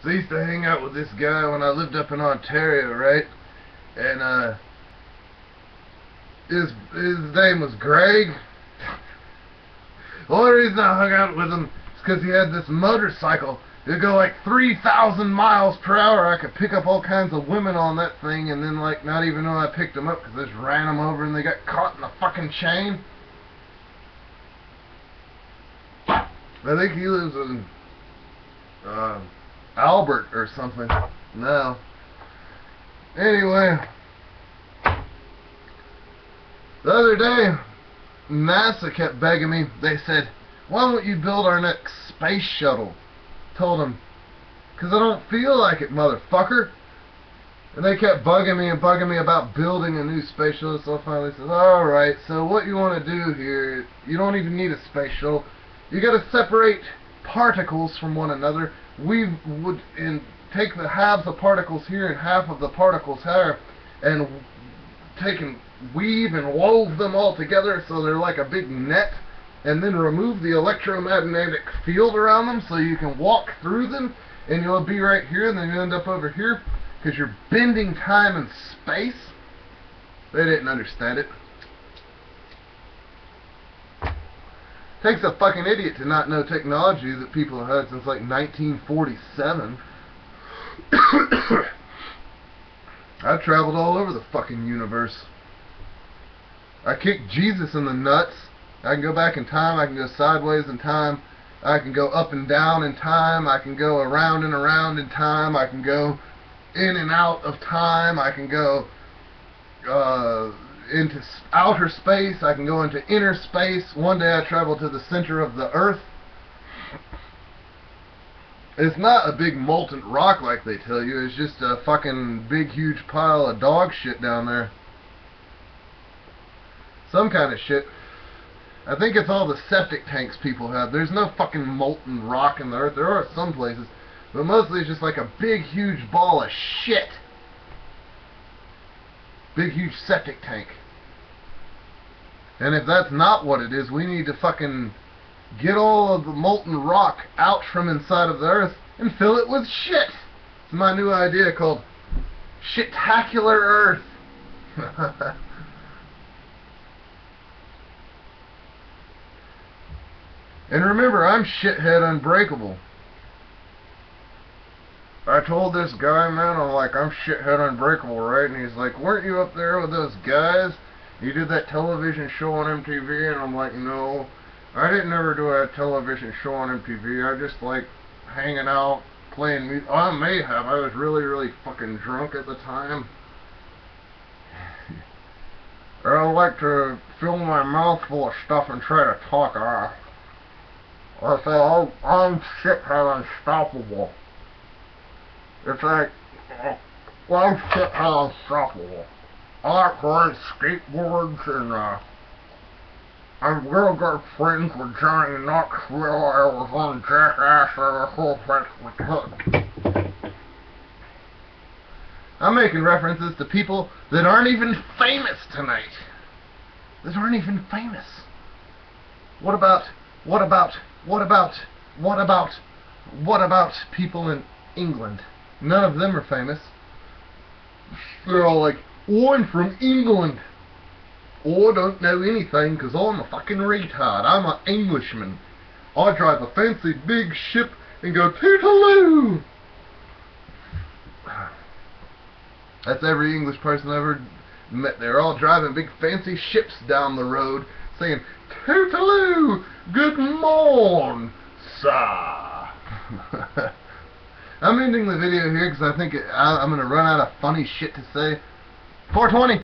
So I used to hang out with this guy when I lived up in Ontario, right? And his name was Greg. The only reason I hung out with him is because he had this motorcycle. It'd go like 3,000 miles per hour. I could pick up all kinds of women on that thing, and then like not even know I picked them up because I just ran them over and they got caught in the fucking chain. I think he lives in Albert or something now. Anyway, the other day, NASA kept begging me. They said, "Why don't you build our next space shuttle?" Told them, "'Cause I don't feel like it, motherfucker." And they kept bugging me about building a new space shuttle. So I finally said, "Alright, so what you want to do here, you don't even need a space shuttle. You got to separate particles from one another. We would take the halves of particles here and half of the particles here, and take and weave and wove them all together so they're like a big net, and then remove the electromagnetic field around them so you can walk through them, and you'll be right here, and then you end up over here because you're bending time and space." They didn't understand it. Takes a fucking idiot to not know technology that people have had since like 1947. I've traveled all over the fucking universe. I kicked Jesus in the nuts. I can go back in time, I can go sideways in time, I can go up and down in time, I can go around and around in time, I can go in and out of time, I can go into outer space, I can go into inner space. One day I traveled to the center of the earth. It's not a big molten rock like they tell you, it's just a fucking big huge pile of dog shit down there. Some kind of shit. I think it's all the septic tanks people have. There's no fucking molten rock in the earth. There are some places, but mostly it's just like a big huge ball of shit. Big huge septic tank. And if that's not what it is, we need to fucking get all of the molten rock out from inside of the earth and fill it with shit. It's my new idea called Shitacular Earth. And remember, I'm shithead unbreakable. I told this guy, man, I'm like, I'm shithead unbreakable, right? And he's like, "Weren't you up there with those guys? You did that television show on MTV?" And I'm like, "No, I didn't ever do a television show on MTV. I just like hanging out, playing music. I may have. I was really, really fucking drunk at the time. I like to fill my mouth full of stuff and try to talk. I say, I'm shithead unstoppable. It's like, I'm shithead unstoppable. I like to ride skateboards, and I'm real good friends with Johnny Knoxville. I was on Jackass, and the whole place was hooked." I'm making references to people that aren't even famous tonight. That aren't even famous. What about people in England? None of them are famous. They're all like, "Oh, I'm from England. Oh, I don't know anything because I'm a fucking retard. I'm an Englishman. I drive a fancy big ship and go toodaloo." That's every English person I ever met. They're all driving big fancy ships down the road saying, "Toodaloo, good morn, sir." I'm ending the video here because I think I'm going to run out of funny shit to say. 420.